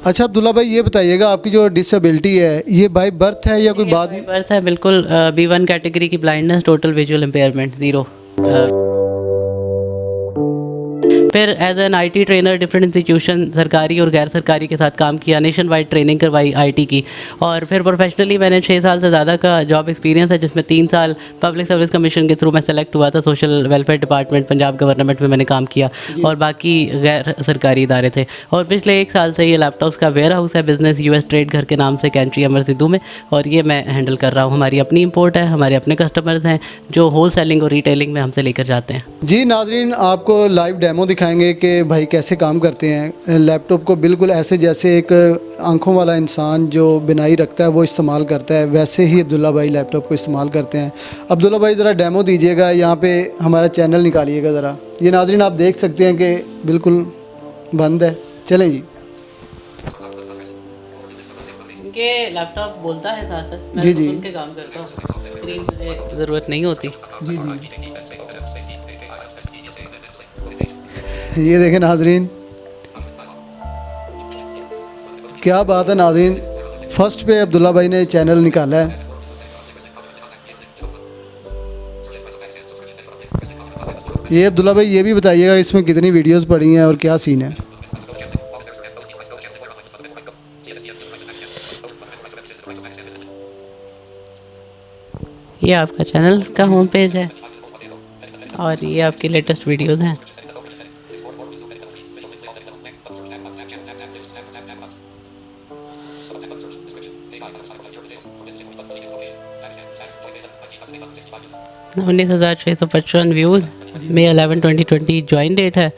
अच्छा अब्दुल्ला भाई, ये बताइएगा आपकी जो डिसेबिलिटी है ये बाय बर्थ है या कोई बाद में? बर्थ है बिल्कुल B1 कैटेगरी की ब्लाइंडनेस, टोटल विजुअल इम्पेयरमेंट 0। फिर as an IT trainer different institution सरकारी और गैर सरकारी के साथ काम किया, नेशन वाइड ट्रेनिंग करवाई IT की। और फिर प्रोफेशनली मैंने 6 साल से ज़्यादा का जॉब एक्सपीरियंस है, जिसमें 3 साल पब्लिक सर्विस कमीशन के थ्रू मैं सेलेक्ट हुआ था। Social welfare department Punjab government में मैंने काम किया और बाकी गैर सरकारी इदारे थे। और पिछले 1 साल से ये लैपटॉप्स का वेयर हाउस है, बिज़नेस US ट्रेड घर के नाम से, कैंट्री अमर सिद्धू में, और ये मैं हैंडल कर रहा हूँ। हमारी अपनी इंपोर्ट है, हमारे अपने कस्टमर्स हैं जो होल सेलिंग और रिटेलिंग में हमसे लेकर जाते हैं। जी नाजरीन, आपको लाइव डेमो दिखाएंगे कि भाई कैसे काम करते हैं लैपटॉप को। बिल्कुल ऐसे जैसे एक आंखों वाला इंसान जो बिनाई रखता है वो इस्तेमाल करता है, वैसे ही अब्दुल्ला भाई लैपटॉप को इस्तेमाल करते हैं। अब्दुल्ला भाई ज़रा डेमो दीजिएगा, यहाँ पे हमारा चैनल निकालिएगा ज़रा। ये नाजरीन आप देख सकते हैं कि बिल्कुल बंद है। चलें जी। ये लैपटॉप बोलता है साथ साथ, मैं जी, जी। सुन के काम करता हूँ, स्क्रीन मुझे ज़रूरत नहीं होती। जी जी, ये देखें नाजरीन, क्या बात है नाजरीन। फर्स्ट पे अब्दुल्ला भाई ने चैनल निकाला है। ये अब्दुल्ला भाई ये भी बताइएगा इसमें कितनी वीडियोस पड़ी हैं और क्या सीन है? ये आपका चैनल का होम पेज है और ये आपकी लेटेस्ट वीडियोस हैं। उन्नीस 19,655 व्यूज़, मई 11 2020 ज्वाइन डेट है।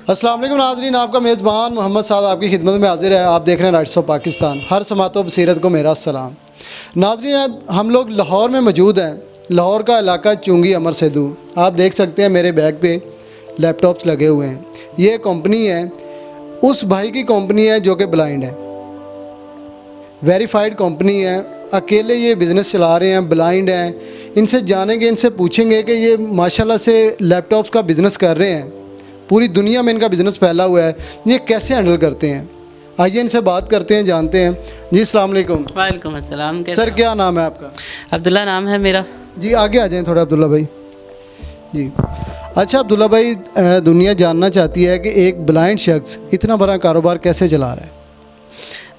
अस्सलाम वालेकुम नाजरीन, आपका मेज़बान मोहम्मद साद आपकी खिदमत में हाजिर है। आप देख रहे हैं राइट्स ऑफ पाकिस्तान। हर समातो बसीरत को मेरा सलाम। नाजरीन, हम लोग लाहौर में मौजूद हैं। लाहौर का इलाका चुंगी अमर सिद्धू। आप देख सकते हैं मेरे बैग पे लैपटॉप्स लगे हुए हैं। ये कंपनी है, उस भाई की कंपनी है जो कि ब्लाइंड है, वेरीफाइड कंपनी है। अकेले ये बिज़नेस चला रहे हैं, ब्लाइंड हैं। इनसे जानेंगे, इनसे पूछेंगे कि ये माशाल्लाह से लैपटॉप्स का बिज़नेस कर रहे हैं, पूरी दुनिया में इनका बिज़नेस फैला हुआ है, ये कैसे हैंडल करते हैं। आइए इनसे बात करते हैं, जानते हैं। जी अस्सलाम वालेकुम। वालेकुम अस्सलाम। सर क्या नाम है आपका? अब्दुल्ला नाम है मेरा। जी आगे आ जाएं थोड़ा अब्दुल्ला भाई जी। अच्छा अब्दुल्ला भाई, दुनिया जानना चाहती है कि एक ब्लाइंड शख्स इतना बड़ा कारोबार कैसे चला रहा है।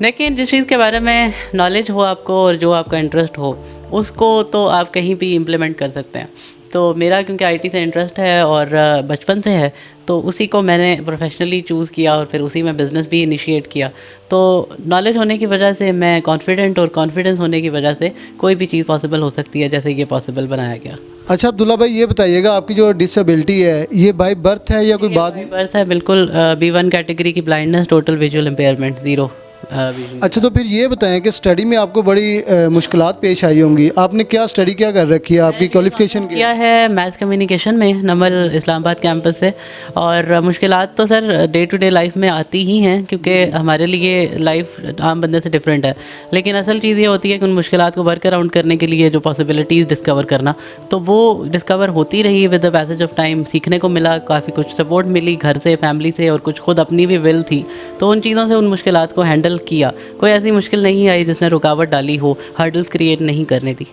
लेकिन जिस चीज़ के बारे में नॉलेज हो आपको और जो आपका इंटरेस्ट हो, उसको तो आप कहीं भी इम्प्लीमेंट कर सकते हैं। तो मेरा क्योंकि IT से इंटरेस्ट है और बचपन से है, तो उसी को मैंने प्रोफेशनली चूज़ किया और फिर उसी में बिज़नेस भी इनिशिएट किया। तो नॉलेज होने की वजह से मैं कॉन्फिडेंट, और कॉन्फिडेंस होने की वजह से कोई भी चीज़ पॉसिबल हो सकती है, जैसे ये पॉसिबल बनाया गया। अच्छा अब्दुल्ला भाई, ये बताइएगा आपकी जो डिसेबिलिटी है ये बाय बर्थ है या कोई बाद में? बर्थ है बिल्कुल B1 कैटेगरी की ब्लाइंडनेस, टोटल विजुअल इम्पेयरमेंट 0। अच्छा तो फिर ये बताएं कि स्टडी में आपको बड़ी मुश्किलात पेश आई होंगी। आपने क्या स्टडी क्या कर रखी है, आपकी क्वालिफिकेशन किया है मैथ्स कम्युनिकेशन में नमल इस्लामाबाद कैंपस से। और मुश्किलात तो sir day to day life में आती ही हैं, क्योंकि हमारे लिए लाइफ आम बंदे से डिफरेंट है। लेकिन असल चीज़ ये होती है कि उन मुश्किलात को वर्क अराउंड करने के लिए जो पॉसिबिलिटीज़ डिस्कवर करना, तो वो डिस्कवर होती रही with the passage of time. सीखने को मिला, काफ़ी कुछ सपोर्ट मिली घर से, फैमिली से, और कुछ खुद अपनी भी विल थी। तो उन चीज़ों से उन मुश्किलात को हैंडल किया। कोई ऐसी मुश्किल नहीं आई जिसने रुकावट डाली हो, हर्डल्स क्रिएट नहीं करने दी।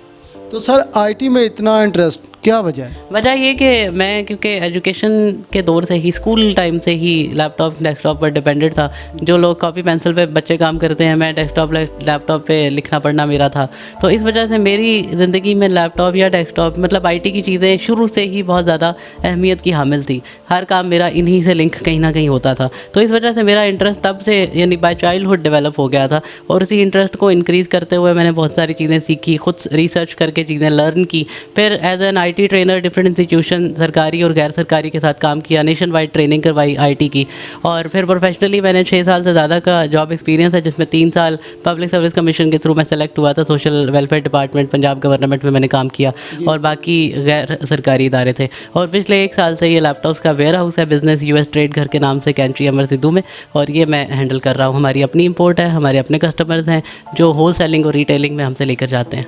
तो सर IT में इतना इंटरेस्ट क्या वजह है? वजह ये कि मैं क्योंकि एजुकेशन के दौर से ही, स्कूल टाइम से ही लैपटॉप डेस्कटॉप पर डिपेंडेंट था। जो लोग कॉपी पेंसिल पे बच्चे काम करते हैं, मैं डेस्कटॉप लैपटॉप पे लिखना पढ़ना मेरा था। तो इस वजह से मेरी ज़िंदगी में लैपटॉप या डेस्कटॉप, मतलब IT की चीज़ें शुरू से ही बहुत ज़्यादा अहमियत की हामिल थी। हर काम मेरा इन्हीं से लिंक कहीं ना कहीं होता था। तो इस वजह से मेरा इंटरेस्ट तब से, यानी बाय चाइल्डहुड डेवलप हो गया था। और उसी इंटरेस्ट को इंक्रीज़ करते हुए मैंने बहुत सारी चीज़ें सीखी, खुद रिसर्च करके चीज़ें लर्न की। फिर as an IT trainer different institution सरकारी और गैर सरकारी के साथ काम किया, नेशन वाइड ट्रेनिंग करवाई IT की। और फिर प्रोफेशनली मैंने 6 साल से ज़्यादा का जॉब एक्सपीरियंस है, जिसमें 3 साल पब्लिक सर्विस कमीशन के थ्रू मैं सेलेक्ट हुआ था। Social welfare department Punjab government में मैंने काम किया और बाकी गैर सरकारी इदारे थे। और पिछले 1 साल से ये लैपटॉप्स का वेयर हाउस है, बिज़नेस US ट्रेड घर के नाम से, कैंट्री अमर सिद्धू में, और ये मैं हैंडल कर रहा हूँ। हमारी अपनी इंपोर्ट है, हमारे अपने कस्टमर्स हैं जो होल सेलिंग और रिटेलिंग में हमसे लेकर जाते हैं।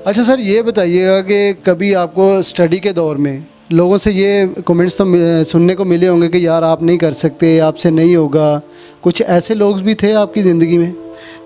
अच्छा सर ये बताइएगा कि कभी आपको स्टडी के दौर में लोगों से ये कमेंट्स तो सुनने को मिले होंगे कि यार आप नहीं कर सकते, आपसे नहीं होगा, कुछ ऐसे लोग भी थे आपकी ज़िंदगी में?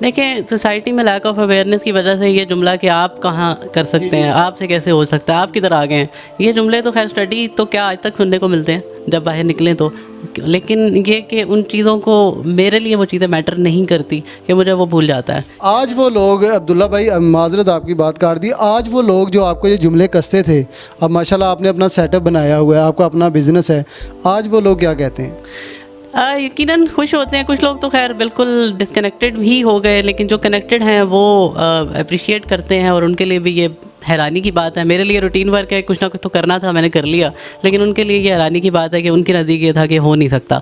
देखिए, सोसाइटी में लैक ऑफ अवेयरनेस की वजह से ये जुमला कि आप कहाँ कर सकते हैं, आपसे कैसे हो सकता है, आप किधर आ गए हैं, ये जुमले तो खैर स्टडी तो क्या आज तक सुनने को मिलते हैं जब बाहर निकलें तो। लेकिन ये कि उन चीज़ों को, मेरे लिए वो चीज़ें मैटर नहीं करती कि मुझे वो भूल जाता है। आज वो लोग, अब्दुल्ला भाई माजरत आपकी बात काट दी, आज वो लोग जो आपको ये जुमले कसते थे, अब माशाल्लाह आपने अपना सेटअप बनाया हुआ है, आपका अपना बिजनेस है, आज वो लोग क्या कहते हैं? यकीनन खुश होते हैं। कुछ लोग तो खैर बिल्कुल डिस्कनेक्टेड भी हो गए, लेकिन जो कनेक्टेड हैं वो अप्रिशिएट करते हैं और उनके लिए भी ये हैरानी की बात है। मेरे लिए रूटीन वर्क है, कुछ ना कुछ तो करना था, मैंने कर लिया, लेकिन उनके लिए ये हैरानी की बात है कि उनके नज़दीक ये था कि हो नहीं सकता,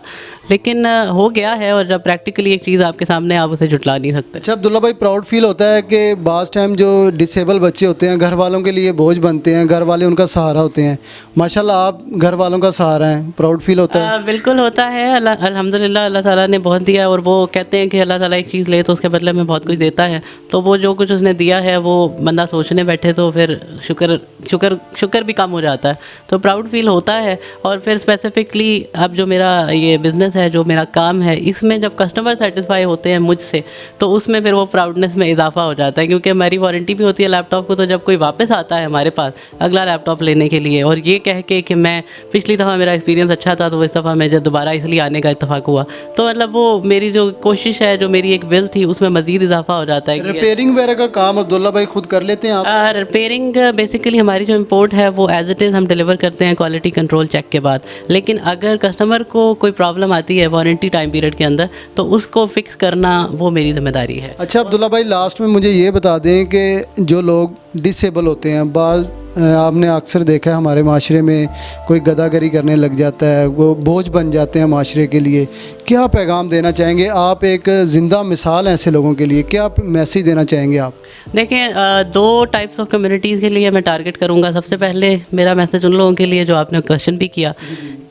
लेकिन हो गया है। और जब प्रैक्टिकली एक चीज़ आपके सामने, आप उसे जुटला नहीं सकते। अच्छा अब्दुल्ला भाई, प्राउड फील होता है कि बाज़ टाइम जो डिसेबल बच्चे होते हैं घर वालों के लिए बोझ बनते हैं, घर वाले उनका सहारा होते हैं, माशाल्लाह आप घर वालों का सहारा हैं, प्राउड फील होता है? बिल्कुल होता है। अल्हम्दुलिल्लाह अल्लाह ताला ने बहुत दिया, और वो कहते हैं कि अल्लाह ताला एक चीज़ ले तो उसके बदले में बहुत कुछ देता है, तो वो जो कुछ उसने दिया है वो बंदा सोचने बैठे तो फिर शुक्र भी कम हो जाता है, तो प्राउड फील होता है। और फिर स्पेसिफिकली अब जो मेरा ये बिज़नेस है, जो मेरा काम है, इसमें जब कस्टमर सेटिस्फाई होते हैं मुझसे, तो उसमें फिर वो प्राउडनेस में इजाफा हो जाता है, क्योंकि हमारी वारंटी भी होती है लैपटॉप को। तो जब कोई वापस आता है हमारे पास अगला लैपटॉप लेने के लिए और ये कह के कि मैं पिछली दफ़ा मेरा एक्सपीरियंस अच्छा था तो इस दफ़ा मुझे दोबारा इसलिए आने का इत्तेफाक हुआ, तो मतलब वो मेरी जो कोशिश है, जो मेरी एक विल थी, उसमें मज़ीद इजाफा हो जाता है। रिपेयरिंग वगैरह का काम अब्दुल्ला भाई खुद कर लेते हैं आप? रिपेयरिंग बेसिकली हमारी जो इंपोर्ट है वो एज इट इज़ हम डिलीवर करते हैं क्वालिटी कंट्रोल चेक के बाद, लेकिन अगर कस्टमर को कोई प्रॉब्लम आती है वारंटी टाइम पीरियड के अंदर, तो उसको फिक्स करना वो मेरी जिम्मेदारी है। अच्छा अब्दुल्ला भाई, लास्ट में मुझे ये बता दें कि जो लोग डिसेबल होते हैं, बाज़ आपने अक्सर देखा है हमारे माशरे में कोई गदागरी करने लग जाता है, वो बोझ बन जाते हैं माशरे के लिए, क्या पैगाम देना चाहेंगे आप? एक ज़िंदा मिसाल है ऐसे लोगों के लिए, क्या मैसेज देना चाहेंगे आप? देखें, दो टाइप्स ऑफ कम्युनिटीज़ के लिए मैं टारगेट करूंगा। सबसे पहले मेरा मैसेज उन लोगों के लिए जो आपने क्वेश्चन भी किया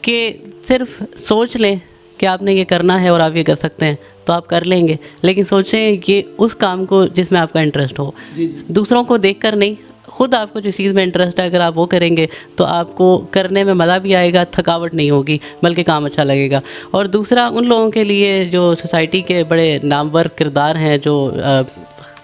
कि सिर्फ सोच लें कि आपने ये करना है और आप ये कर सकते हैं तो आप कर लेंगे, लेकिन सोचें ये उस काम को जिसमें आपका इंटरेस्ट हो, दूसरों को देखकर नहीं, खुद आपको जिस चीज़ में इंटरेस्ट है अगर आप वो करेंगे तो आपको करने में मज़ा भी आएगा, थकावट नहीं होगी, बल्कि काम अच्छा लगेगा। और दूसरा उन लोगों के लिए जो सोसाइटी के बड़े नामवर किरदार हैं, जो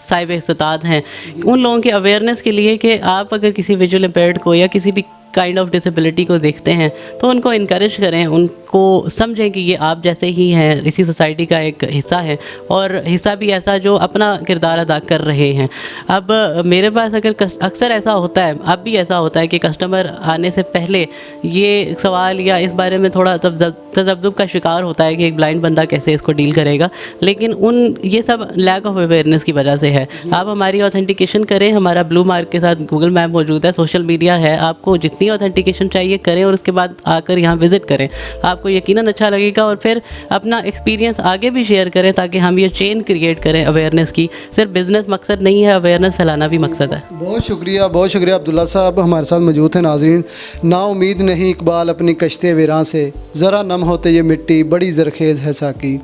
साहिब इस्तात हैं, उन लोगों की अवेयरनेस के लिए कि आप अगर किसी विजुअल इम्पेयर्ड को या किसी भी काइंड ऑफ डिसेबिलिटी को देखते हैं तो उनको इनकरेज करें, उनको समझें कि ये आप जैसे ही हैं, इसी सोसाइटी का एक हिस्सा है, और हिस्सा भी ऐसा जो अपना किरदार अदा कर रहे हैं। अब मेरे पास अगर अक्सर ऐसा होता है, अब भी ऐसा होता है कि कस्टमर आने से पहले ये सवाल या इस बारे में थोड़ा तजब्जुब का शिकार होता है कि एक ब्लाइंड बंदा कैसे इसको डील करेगा, लेकिन ये सब लैक ऑफ अवेयरनेस की वजह से है। आप हमारी ऑथेंटिकेशन करें, हमारा ब्लू मार्क के साथ गूगल मैप मौजूद है, सोशल मीडिया है, आपको जितनी ऑथेंटिकेशन चाहिए करें और उसके बाद आकर यहाँ विजिट करें, आपको यकीनन अच्छा लगेगा। और फिर अपना एक्सपीरियंस आगे भी शेयर करें ताकि हम ये चेन क्रिएट करें अवेयरनेस की। सिर्फ बिजनेस मकसद नहीं है, अवेयरनेस फैलाना भी मकसद है। बहुत शुक्रिया अब्दुल्ला साहब हमारे साथ मौजूद हैं। नाज़रीन, ना उम्मीद नहीं इकबाल अपनी कश्ते वीरां से, ज़रा नम होते ये मिट्टी बड़ी ज़रखेज़ है साकी।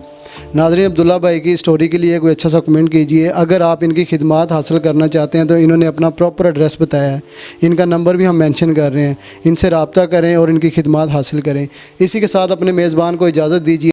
नाज़रीन, अब्दुल्ला भाई की स्टोरी के लिए कोई अच्छा सा कमेंट कीजिए। अगर आप इनकी खिदमत हासिल करना चाहते हैं तो इन्होंने अपना प्रॉपर एड्रेस बताया है, इनका नंबर भी हम मेंशन कर रहे हैं, इनसे रब्ता करें और इनकी खिदमत हासिल करें। इसी के साथ अपने मेज़बान को इजाज़त दीजिए।